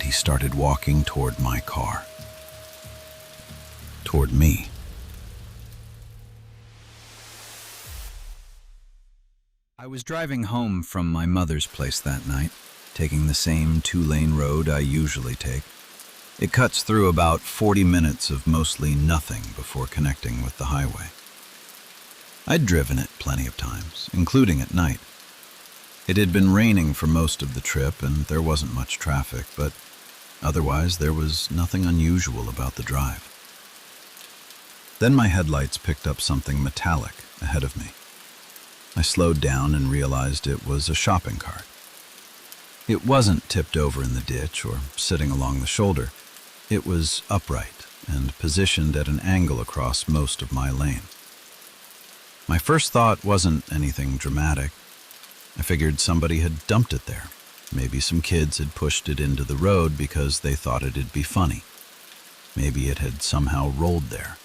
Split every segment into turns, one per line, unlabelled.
he started walking toward my car. Toward me. I was driving home from my mother's place that night, taking the same two-lane road I usually take. It cuts through about 40 minutes of mostly nothing before connecting with the highway. I'd driven it plenty of times, including at night. It had been raining for most of the trip and there wasn't much traffic, but otherwise there was nothing unusual about the drive. Then my headlights picked up something metallic ahead of me. I slowed down and realized it was a shopping cart. It wasn't tipped over in the ditch or sitting along the shoulder. It was upright and positioned at an angle across most of my lane. My first thought wasn't anything dramatic. I figured somebody had dumped it there. Maybe some kids had pushed it into the road because they thought it'd be funny. Maybe it had somehow rolled there.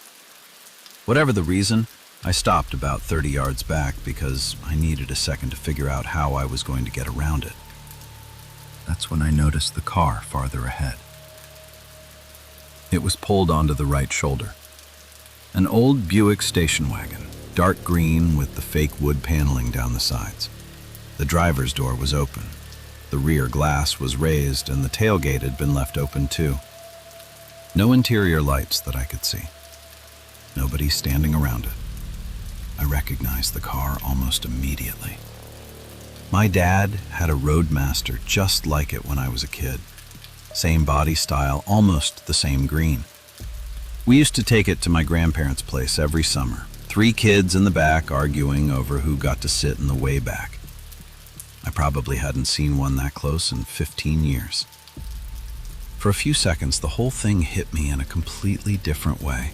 Whatever the reason, I stopped about 30 yards back because I needed a second to figure out how I was going to get around it. That's when I noticed the car farther ahead. It was pulled onto the right shoulder. An old Buick station wagon, dark green with the fake wood paneling down the sides. The driver's door was open. The rear glass was raised and the tailgate had been left open too. No interior lights that I could see. Nobody standing around it. I recognized the car almost immediately. My dad had a Roadmaster just like it when I was a kid. Same body style, almost the same green. We used to take it to my grandparents' place every summer. 3 kids in the back arguing over who got to sit in the way back. I probably hadn't seen one that close in 15 years. For a few seconds, the whole thing hit me in a completely different way.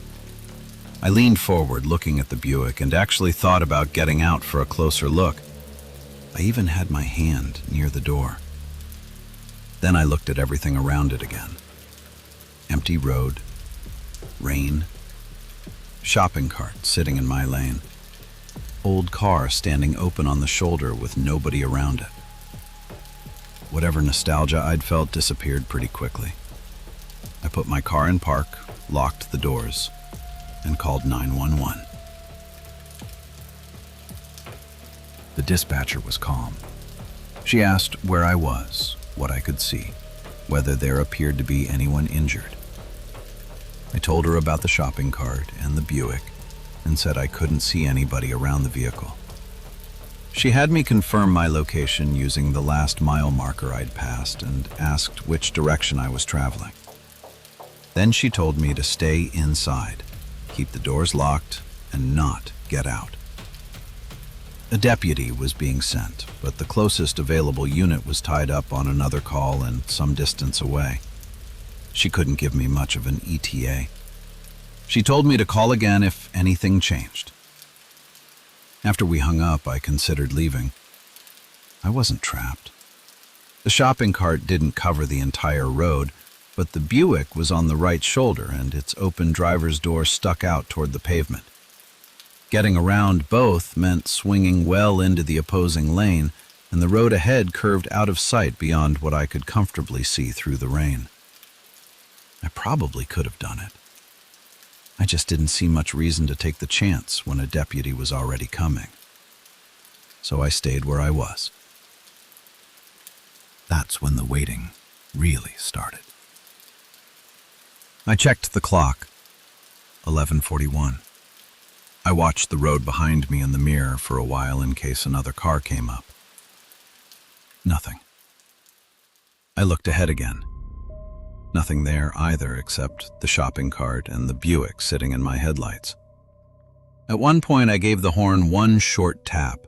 I leaned forward, looking at the Buick, and actually thought about getting out for a closer look. I even had my hand near the door. Then I looked at everything around it again. Empty road, rain, shopping cart sitting in my lane, old car standing open on the shoulder with nobody around it. Whatever nostalgia I'd felt disappeared pretty quickly. I put my car in park, locked the doors, and called 911. The dispatcher was calm. She asked where I was, what I could see, whether there appeared to be anyone injured. I told her about the shopping cart and the Buick and said I couldn't see anybody around the vehicle. She had me confirm my location using the last mile marker I'd passed and asked which direction I was traveling. Then she told me to stay inside, keep the doors locked, and not get out. A deputy was being sent, but the closest available unit was tied up on another call and some distance away. She couldn't give me much of an ETA. She told me to call again if anything changed. After we hung up, I considered leaving. I wasn't trapped. The shopping cart didn't cover the entire road, but the Buick was on the right shoulder and its open driver's door stuck out toward the pavement. Getting around both meant swinging well into the opposing lane, and the road ahead curved out of sight beyond what I could comfortably see through the rain. I probably could have done it. I just didn't see much reason to take the chance when a deputy was already coming. So I stayed where I was. That's when the waiting really started. I checked the clock. 11:41. I watched the road behind me in the mirror for a while in case another car came up. Nothing. I looked ahead again. Nothing there either except the shopping cart and the Buick sitting in my headlights. At one point I gave the horn one short tap.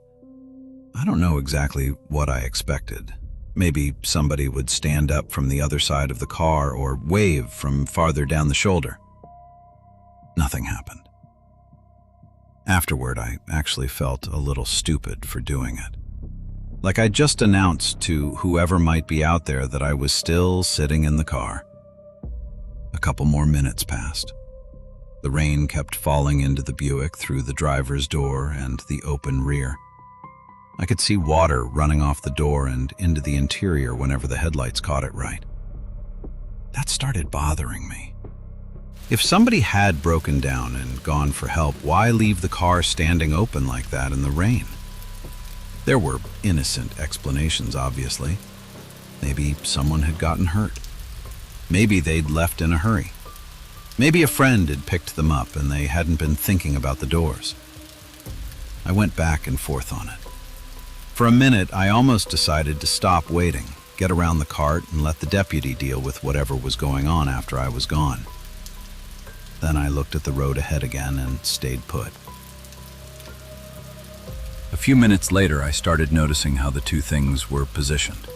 I don't know exactly what I expected. Maybe somebody would stand up from the other side of the car or wave from farther down the shoulder. Nothing happened. Afterward, I actually felt a little stupid for doing it. Like I just announced to whoever might be out there that I was still sitting in the car. A couple more minutes passed. The rain kept falling into the Buick through the driver's door and the open rear. I could see water running off the door and into the interior whenever the headlights caught it right. That started bothering me. If somebody had broken down and gone for help, why leave the car standing open like that in the rain? There were innocent explanations, obviously. Maybe someone had gotten hurt. Maybe they'd left in a hurry. Maybe a friend had picked them up and they hadn't been thinking about the doors. I went back and forth on it. For a minute, I almost decided to stop waiting, get around the cart, and let the deputy deal with whatever was going on after I was gone. Then I looked at the road ahead again and stayed put. A few minutes later, I started noticing how the two things were positioned.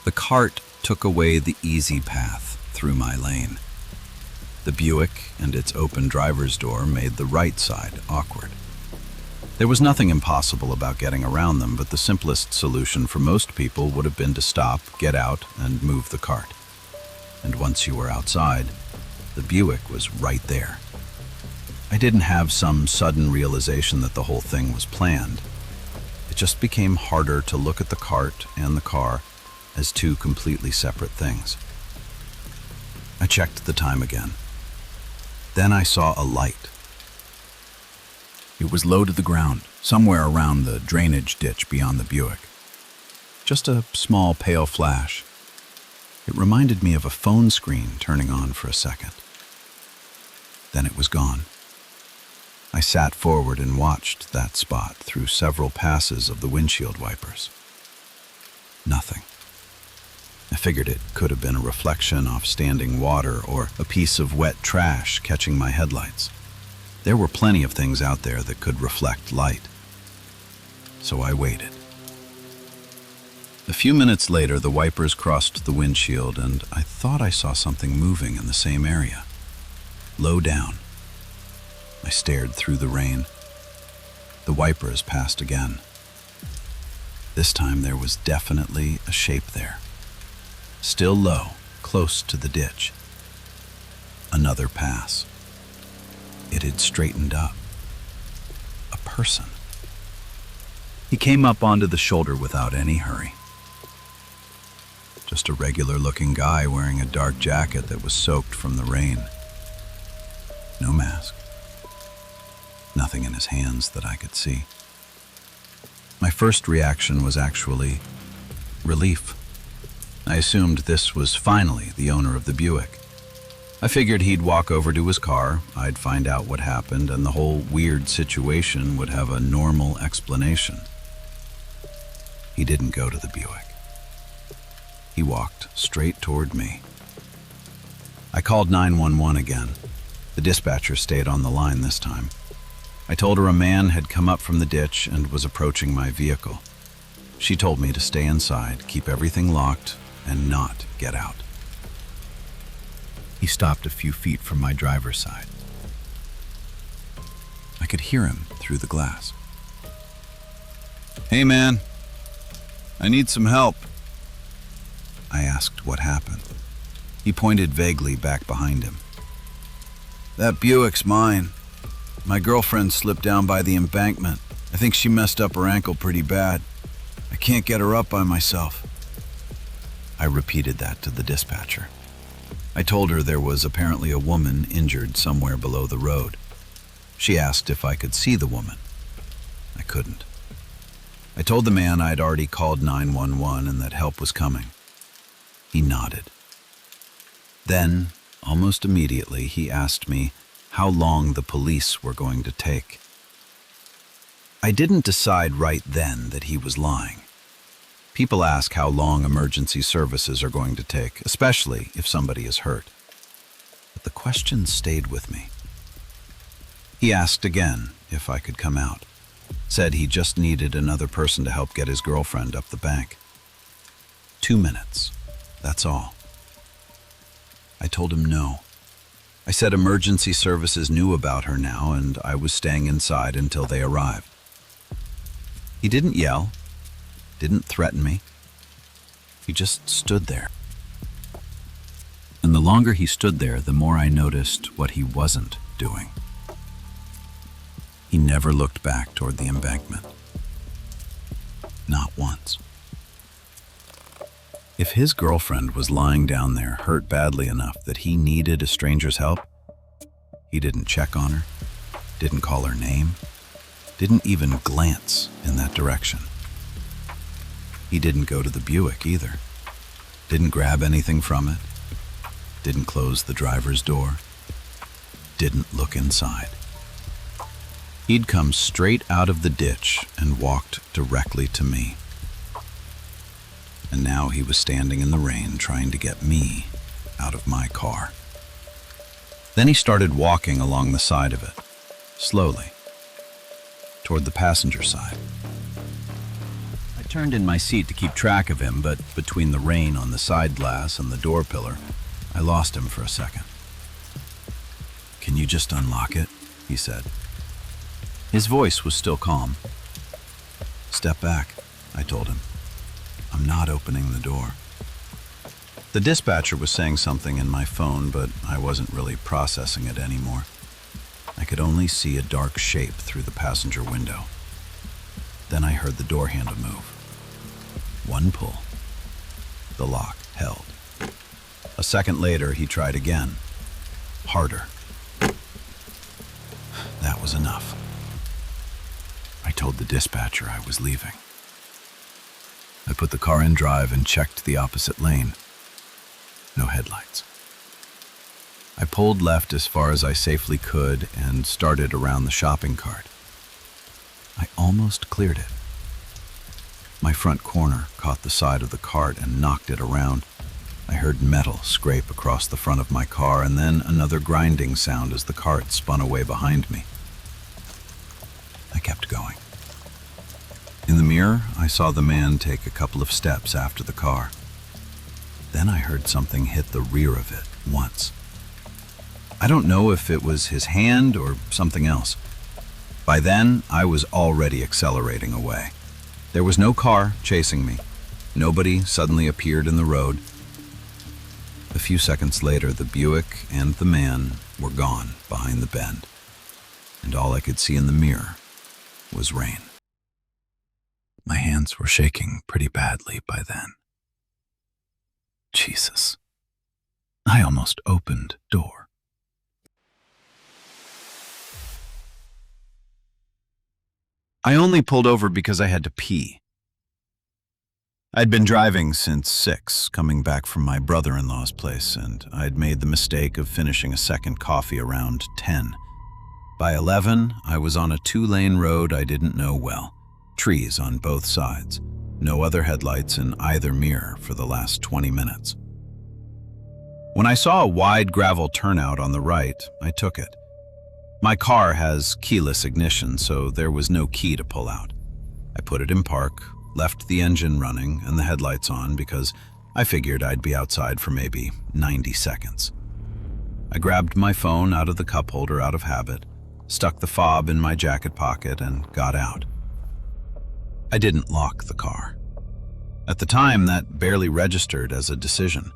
The cart took away the easy path through my lane. The Buick and its open driver's door made the right side awkward. There was nothing impossible about getting around them, but the simplest solution for most people would have been to stop, get out, and move the cart. And once you were outside, the Buick was right there. I didn't have some sudden realization that the whole thing was planned. It just became harder to look at the cart and the car as two completely separate things. I checked the time again. Then I saw a light. It was low to the ground, somewhere around the drainage ditch beyond the Buick. Just a small pale flash. It reminded me of a phone screen turning on for a second. Then it was gone. I sat forward and watched that spot through several passes of the windshield wipers. Nothing. I figured it could have been a reflection off standing water or a piece of wet trash catching my headlights. There were plenty of things out there that could reflect light. So I waited. A few minutes later, the wipers crossed the windshield, and I thought I saw something moving in the same area. Low down. I stared through the rain. The wipers passed again. This time there was definitely a shape there. Still low, close to the ditch. Another pass. It had straightened up. A person. He came up onto the shoulder without any hurry. Just a regular-looking guy wearing a dark jacket that was soaked from the rain. No mask. Nothing in his hands that I could see. My first reaction was actually relief. I assumed this was finally the owner of the Buick. I figured he'd walk over to his car, I'd find out what happened, and the whole weird situation would have a normal explanation. He didn't go to the Buick. He walked straight toward me. I called 911 again. The dispatcher stayed on the line this time. I told her a man had come up from the ditch and was approaching my vehicle. She told me to stay inside, keep everything locked, and not get out. He stopped a few feet from my driver's side. I could hear him through the glass. "Hey man, I need some help." I asked what happened. He pointed vaguely back behind him. "That Buick's mine. My girlfriend slipped down by the embankment. I think she messed up her ankle pretty bad. I can't get her up by myself." I repeated that to the dispatcher. I told her there was apparently a woman injured somewhere below the road. She asked if I could see the woman. I couldn't. I told the man I'd already called 911 and that help was coming. He nodded. Then, almost immediately, he asked me how long the police were going to take. I didn't decide right then that he was lying. People ask how long emergency services are going to take, especially if somebody is hurt. But the question stayed with me. He asked again if I could come out. Said he just needed another person to help get his girlfriend up the bank. 2 minutes, that's all. I told him no. I said emergency services knew about her now and I was staying inside until they arrived. He didn't yell, didn't threaten me. He just stood there. And the longer he stood there, the more I noticed what he wasn't doing. He never looked back toward the embankment. Not once. If his girlfriend was lying down there hurt badly enough that he needed a stranger's help, he didn't check on her, didn't call her name, didn't even glance in that direction. He didn't go to the Buick either, didn't grab anything from it, didn't close the driver's door, didn't look inside. He'd come straight out of the ditch and walked directly to me. And now he was standing in the rain trying to get me out of my car. Then he started walking along the side of it, slowly, toward the passenger side. I turned in my seat to keep track of him, but between the rain on the side glass and the door pillar, I lost him for a second. "Can you just unlock it?" he said. His voice was still calm. "Step back," I told him. "I'm not opening the door." The dispatcher was saying something in my phone, but I wasn't really processing it anymore. I could only see a dark shape through the passenger window. Then I heard the door handle move. One pull. The lock held. A second later, he tried again. Harder. That was enough. I told the dispatcher I was leaving. I put the car in drive and checked the opposite lane. No headlights. I pulled left as far as I safely could and started around the shopping cart. I almost cleared it. My front corner caught the side of the cart and knocked it around. I heard metal scrape across the front of my car and then another grinding sound as the cart spun away behind me. I kept going. In the mirror, I saw the man take a couple of steps after the car. Then I heard something hit the rear of it once. I don't know if it was his hand or something else. By then, I was already accelerating away. There was no car chasing me. Nobody suddenly appeared in the road. A few seconds later, the Buick and the man were gone behind the bend, and all I could see in the mirror was rain. My hands were shaking pretty badly by then. Jesus. I almost opened door. I only pulled over because I had to pee. I'd been driving since 6, coming back from my brother-in-law's place, and I'd made the mistake of finishing a second coffee around 10. By 11, I was on a 2-lane road I didn't know well. Trees on both sides. No other headlights in either mirror for the last 20 minutes. When I saw a wide gravel turnout on the right, I took it. My car has keyless ignition, so there was no key to pull out. I put it in park, left the engine running and the headlights on because I figured I'd be outside for maybe 90 seconds. I grabbed my phone out of the cup holder out of habit, stuck the fob in my jacket pocket, and got out. I didn't lock the car. At the time, that barely registered as a decision.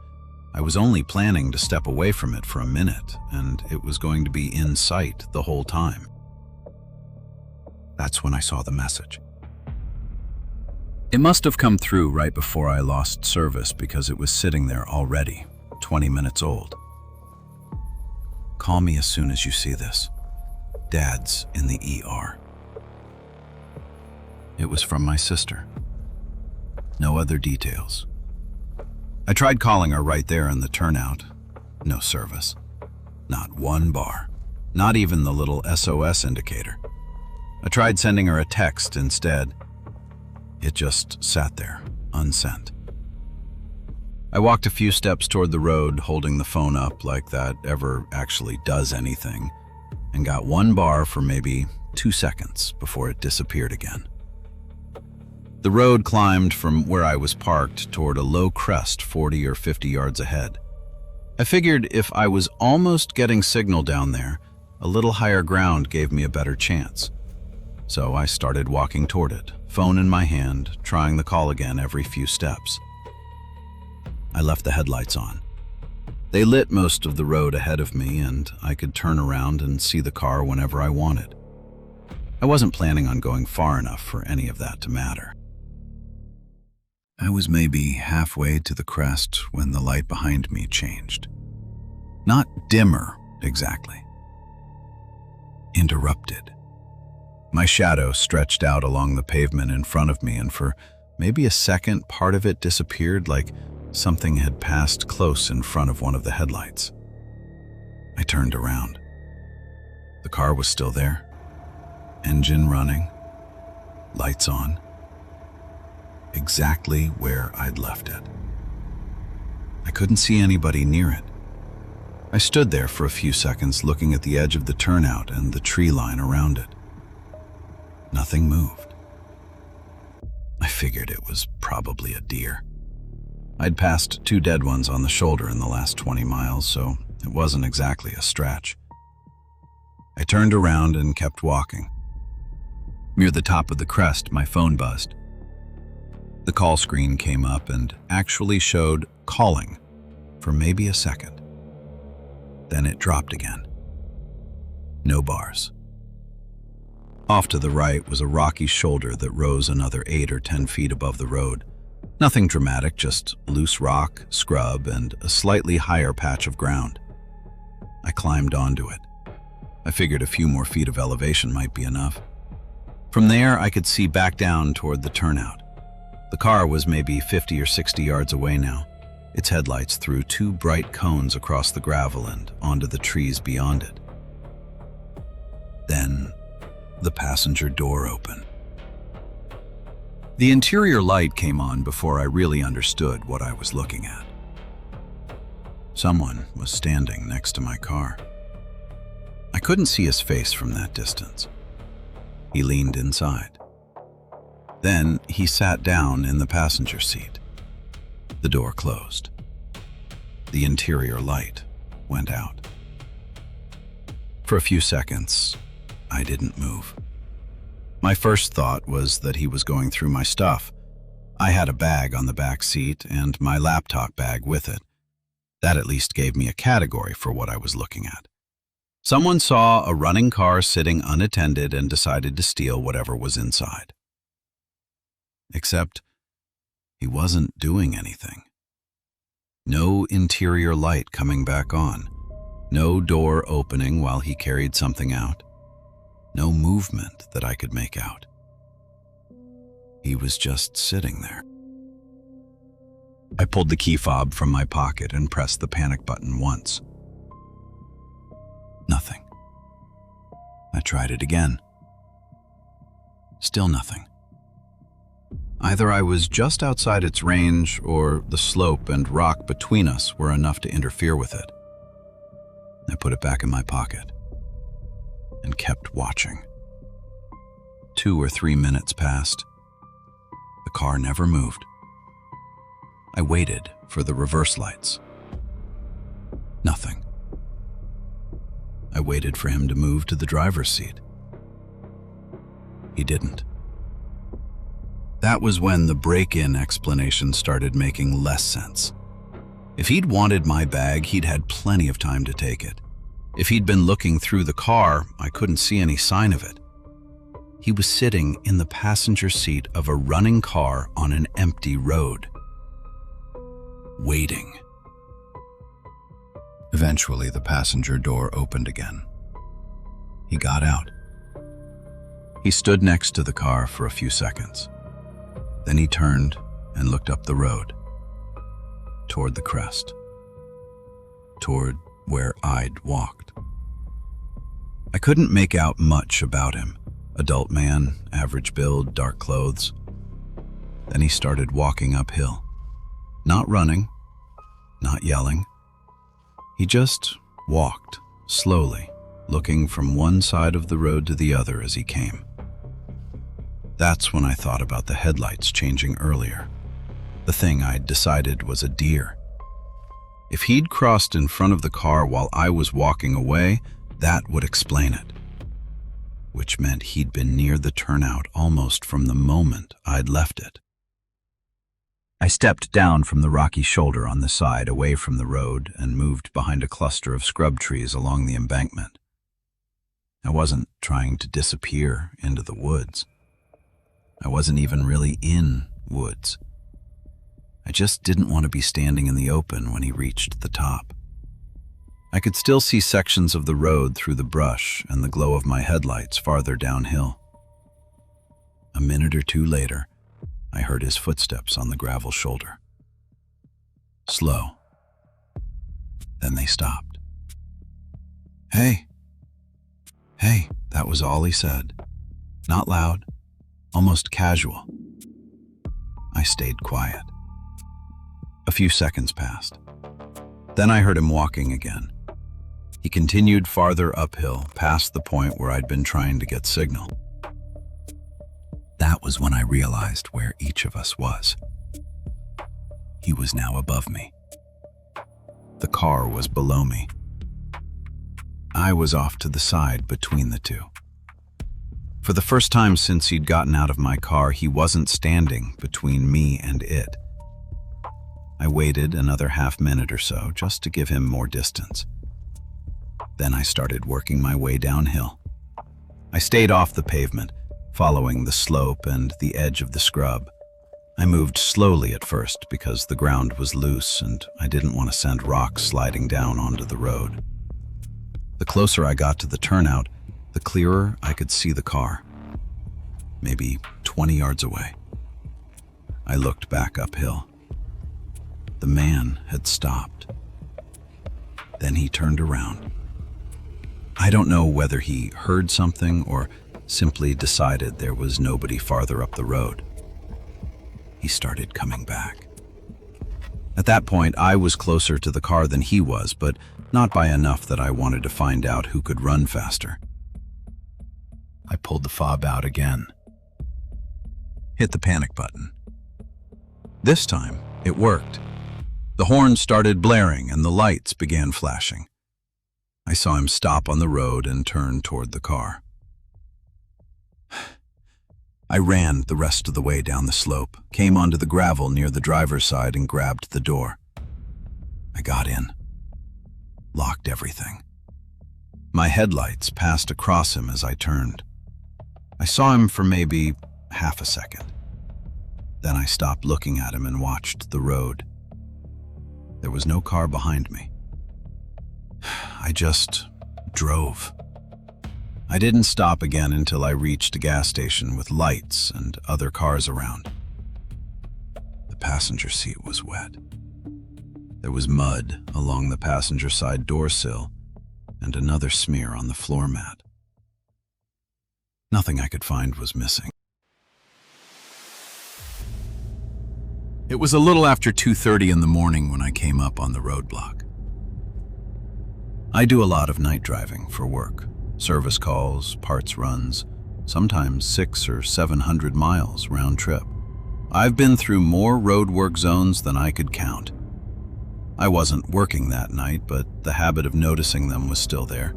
I was only planning to step away from it for a minute, and it was going to be in sight the whole time. That's when I saw the message. It must have come through right before I lost service because it was sitting there already, 20 minutes old. Call me as soon as you see this. Dad's in the ER. It was from my sister. No other details. I tried calling her right there in the turnout. No service. Not one bar. Not even the little SOS indicator. I tried sending her a text instead. It just sat there, unsent. I walked a few steps toward the road, holding the phone up like that ever actually does anything, and got one bar for maybe 2 seconds before it disappeared again. The road climbed from where I was parked toward a low crest 40 or 50 yards ahead. I figured if I was almost getting signal down there, a little higher ground gave me a better chance. So I started walking toward it, phone in my hand, trying the call again every few steps. I left the headlights on. They lit most of the road ahead of me, and I could turn around and see the car whenever I wanted. I wasn't planning on going far enough for any of that to matter. I was maybe halfway to the crest when the light behind me changed. Not dimmer, exactly. Interrupted. My shadow stretched out along the pavement in front of me, and for maybe a second, part of it disappeared like something had passed close in front of one of the headlights. I turned around. The car was still there. Engine running. Lights on. Exactly where I'd left it. I couldn't see anybody near it. I stood there for a few seconds looking at the edge of the turnout and the tree line around it. Nothing moved. I figured it was probably a deer. I'd passed 2 dead ones on the shoulder in the last 20 miles, so it wasn't exactly a stretch. I turned around and kept walking. Near the top of the crest, my phone buzzed. The call screen came up and actually showed calling for maybe a second. Then it dropped again. No bars. Off to the right was a rocky shoulder that rose another 8 or 10 feet above the road. Nothing dramatic, just loose rock, scrub, and a slightly higher patch of ground. I climbed onto it. I figured a few more feet of elevation might be enough. From there, I could see back down toward the turnout. The car was maybe 50 or 60 yards away now. Its headlights threw 2 bright cones across the gravel and onto the trees beyond it. Then, the passenger door opened. The interior light came on before I really understood what I was looking at. Someone was standing next to my car. I couldn't see his face from that distance. He leaned inside. Then he sat down in the passenger seat. The door closed. The interior light went out. For a few seconds, I didn't move. My first thought was that he was going through my stuff. I had a bag on the back seat and my laptop bag with it. That at least gave me a category for what I was looking at. Someone saw a running car sitting unattended and decided to steal whatever was inside. Except he wasn't doing anything. No interior light coming back on. No door opening while he carried something out. No movement that I could make out. He was just sitting there. I pulled the key fob from my pocket and pressed the panic button once. Nothing. I tried it again. Still nothing. Either I was just outside its range, or the slope and rock between us were enough to interfere with it. I put it back in my pocket and kept watching. 2 or 3 minutes passed. The car never moved. I waited for the reverse lights. Nothing. I waited for him to move to the driver's seat. He didn't. That was when the break-in explanation started making less sense. If he'd wanted my bag, he'd had plenty of time to take it. If he'd been looking through the car, I couldn't see any sign of it. He was sitting in the passenger seat of a running car on an empty road. Waiting. Eventually, the passenger door opened again. He got out. He stood next to the car for a few seconds. Then he turned and looked up the road, toward the crest, toward where I'd walked. I couldn't make out much about him. Adult man, average build, dark clothes. Then he started walking uphill. Not running, not yelling. He just walked, slowly, looking from one side of the road to the other as he came. That's when I thought about the headlights changing earlier. The thing I'd decided was a deer. If he'd crossed in front of the car while I was walking away, that would explain it. Which meant he'd been near the turnout almost from the moment I'd left it. I stepped down from the rocky shoulder on the side away from the road and moved behind a cluster of scrub trees along the embankment. I wasn't trying to disappear into the woods. I wasn't even really in woods. I just didn't want to be standing in the open when he reached the top. I could still see sections of the road through the brush and the glow of my headlights farther downhill. A minute or two later, I heard his footsteps on the gravel shoulder. Slow. Then they stopped. "Hey." "Hey," that was all he said. Not loud, almost casual. I stayed quiet. A few seconds passed. Then I heard him walking again. He continued farther uphill, past the point where I'd been trying to get signal. That was when I realized where each of us was. He was now above me. The car was below me. I was off to the side between the two. For the first time since he'd gotten out of my car, he wasn't standing between me and it. I waited another half-minute or so just to give him more distance. Then I started working my way downhill. I stayed off the pavement, following the slope and the edge of the scrub. I moved slowly at first because the ground was loose and I didn't want to send rocks sliding down onto the road. The closer I got to the turnout, the clearer I could see the car, maybe 20 yards away. I looked back uphill. The man had stopped. Then he turned around. I don't know whether he heard something or simply decided there was nobody farther up the road. He started coming back. At that point, I was closer to the car than he was, but not by enough that I wanted to find out who could run faster. I pulled the fob out again. Hit the panic button. This time, it worked. The horn started blaring and the lights began flashing. I saw him stop on the road and turn toward the car. I ran the rest of the way down the slope, came onto the gravel near the driver's side and grabbed the door. I got in, locked everything. My headlights passed across him as I turned. I saw him for maybe half a second. Then I stopped looking at him and watched the road. There was no car behind me. I just drove. I didn't stop again until I reached a gas station with lights and other cars around. The passenger seat was wet. There was mud along the passenger side door sill and another smear on the floor mat. Nothing I could find was missing. It was a little after 2:30 in the morning when I came up on the roadblock. I do a lot of night driving for work. Service calls, parts runs, sometimes 600 or 700 miles round trip. I've been through more road work zones than I could count. I wasn't working that night, but the habit of noticing them was still there.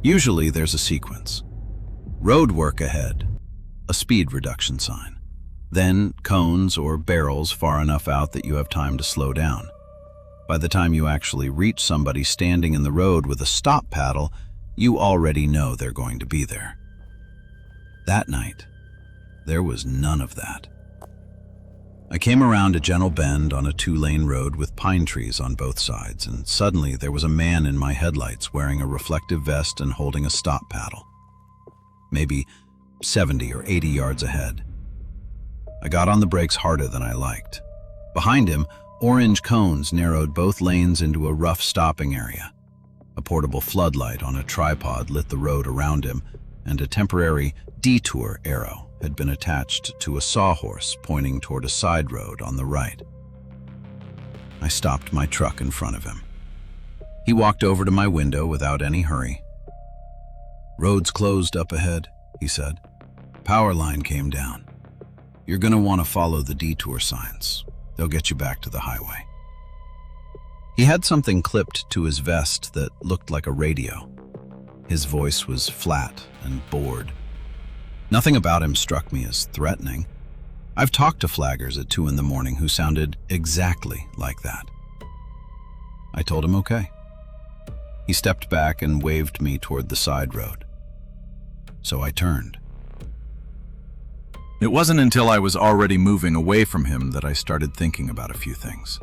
Usually there's a sequence. Road work ahead, a speed reduction sign. Then cones or barrels far enough out that you have time to slow down. By the time you actually reach somebody standing in the road with a stop paddle, you already know they're going to be there. That night, there was none of that. I came around a gentle bend on a 2-lane road with pine trees on both sides, and suddenly there was a man in my headlights wearing a reflective vest and holding a stop paddle. Maybe 70 or 80 yards ahead. I got on the brakes harder than I liked. Behind him, orange cones narrowed both lanes into a rough stopping area. A portable floodlight on a tripod lit the road around him, and a temporary detour arrow had been attached to a sawhorse pointing toward a side road on the right. I stopped my truck in front of him. He walked over to my window without any hurry. "Road's closed up ahead," he said. "Power line came down. You're going to want to follow the detour signs. They'll get you back to the highway." He had something clipped to his vest that looked like a radio. His voice was flat and bored. Nothing about him struck me as threatening. I've talked to flaggers at 2 in the morning who sounded exactly like that. I told him okay. He stepped back and waved me toward the side road. So I turned. It wasn't until I was already moving away from him that I started thinking about a few things.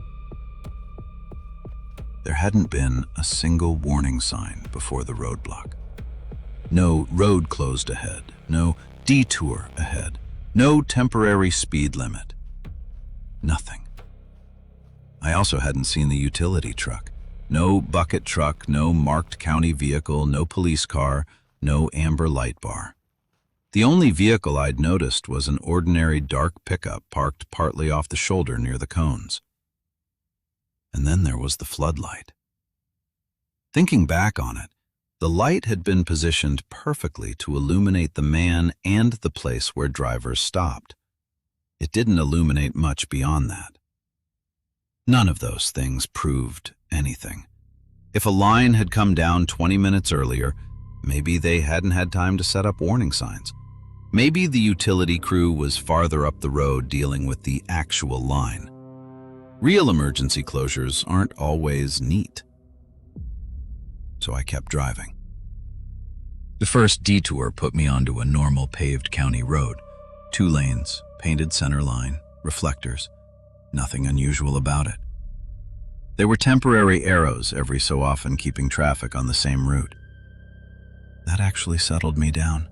There hadn't been a single warning sign before the roadblock. No road closed ahead, no detour ahead, no temporary speed limit. Nothing. I also hadn't seen the utility truck. No bucket truck, no marked county vehicle, no police car, no amber light bar. The only vehicle I'd noticed was an ordinary dark pickup parked partly off the shoulder near the cones. And then there was the floodlight. Thinking back on it, the light had been positioned perfectly to illuminate the man and the place where drivers stopped. It didn't illuminate much beyond that. None of those things proved anything. If a line had come down 20 minutes earlier, maybe they hadn't had time to set up warning signs. Maybe the utility crew was farther up the road dealing with the actual line. Real emergency closures aren't always neat. So I kept driving. The first detour put me onto a normal paved county road. 2 lanes, painted center line, reflectors. Nothing unusual about it. There were temporary arrows every so often keeping traffic on the same route. That actually settled me down.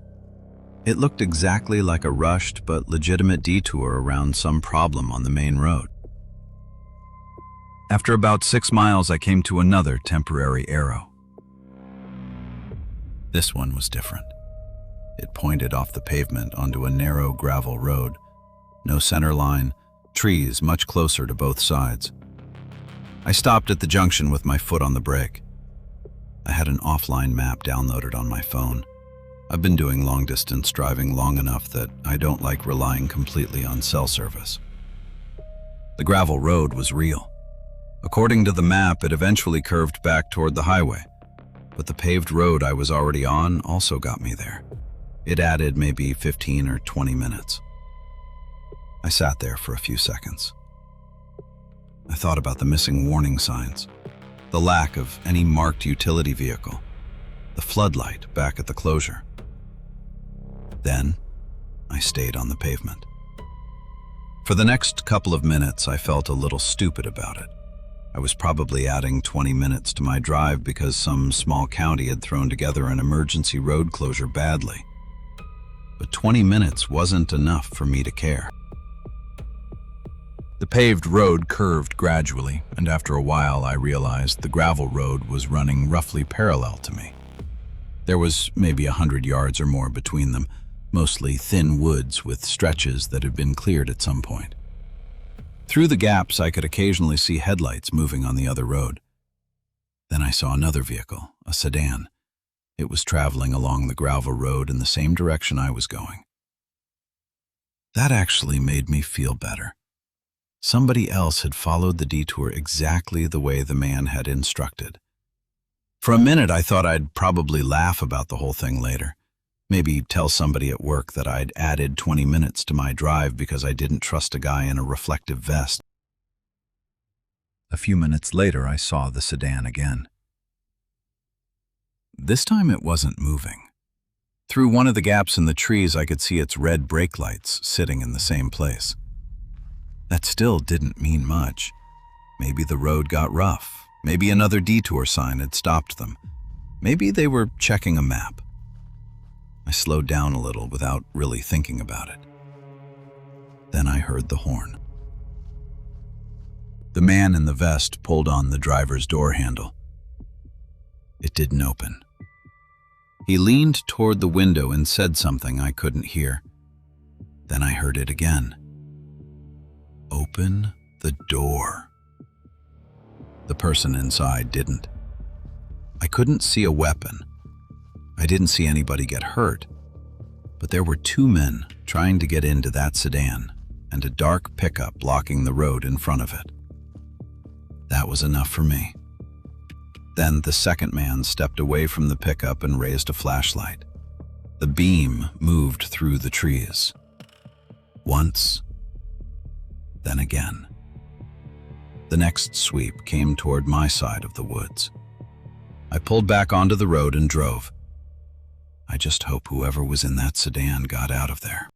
It looked exactly like a rushed but legitimate detour around some problem on the main road. After about 6 miles, I came to another temporary arrow. This one was different. It pointed off the pavement onto a narrow gravel road. No center line, trees much closer to both sides. I stopped at the junction with my foot on the brake. I had an offline map downloaded on my phone. I've been doing long-distance driving long enough that I don't like relying completely on cell service. The gravel road was real. According to the map, it eventually curved back toward the highway, but the paved road I was already on also got me there. It added maybe 15 or 20 minutes. I sat there for a few seconds. I thought about the missing warning signs, the lack of any marked utility vehicle, the floodlight back at the closure. Then, I stayed on the pavement. For the next couple of minutes, I felt a little stupid about it. I was probably adding 20 minutes to my drive because some small county had thrown together an emergency road closure badly. But 20 minutes wasn't enough for me to care. The paved road curved gradually, and after a while I realized the gravel road was running roughly parallel to me. There was maybe 100 yards or more between them, mostly thin woods with stretches that had been cleared at some point. Through the gaps, I could occasionally see headlights moving on the other road. Then I saw another vehicle, a sedan. It was traveling along the gravel road in the same direction I was going. That actually made me feel better. Somebody else had followed the detour exactly the way the man had instructed. For a minute, I thought I'd probably laugh about the whole thing later. Maybe tell somebody at work that I'd added 20 minutes to my drive because I didn't trust a guy in a reflective vest. A few minutes later, I saw the sedan again. This time it wasn't moving. Through one of the gaps in the trees, I could see its red brake lights sitting in the same place. That still didn't mean much. Maybe the road got rough. Maybe another detour sign had stopped them. Maybe they were checking a map. I slowed down a little without really thinking about it. Then I heard the horn. The man in the vest pulled on the driver's door handle. It didn't open. He leaned toward the window and said something I couldn't hear. Then I heard it again. Open the door. The person inside didn't. I couldn't see a weapon. I didn't see anybody get hurt, but there were 2 men trying to get into that sedan and a dark pickup blocking the road in front of it. That was enough for me. Then the second man stepped away from the pickup and raised a flashlight. The beam moved through the trees. Once, then again. The next sweep came toward my side of the woods. I pulled back onto the road and drove. I just hope whoever was in that sedan got out of there.